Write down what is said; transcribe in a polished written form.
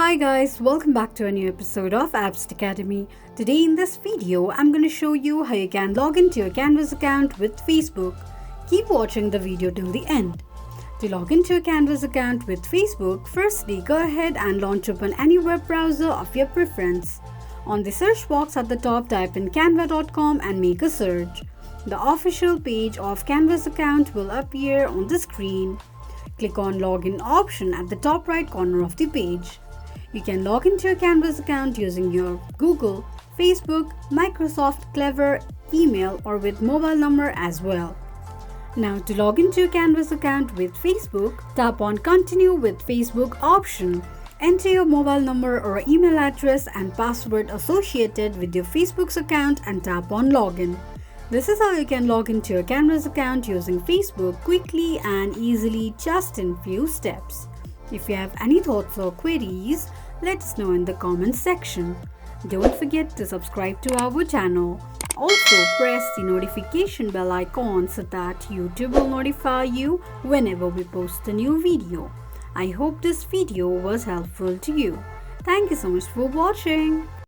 Hi guys, welcome back to a new episode of Apps Academy. Today in this video, I'm going to show you how you can log into your Canvas account with Facebook. Keep watching the video till the end. To log into your Canvas account with Facebook, firstly go ahead and launch open any web browser of your preference. On the search box at the top, type in canva.com and make a search. The official page of Canvas account will appear on the screen. Click on Login option at the top right corner of the page. You can log into your Canvas account using your Google, Facebook, Microsoft Clever, email or with mobile number as well. Now to log into your Canvas account with Facebook, tap on Continue with Facebook option. Enter your mobile number or email address and password associated with your Facebook's account and tap on Login. This is how you can log into your Canvas account using Facebook quickly and easily just in few steps. If you have any thoughts or queries, let us know in the comments section. Don't forget to subscribe to our channel. Also press the notification bell icon so that YouTube will notify you whenever we post a new video. I hope this video was helpful to you. Thank you so much for watching.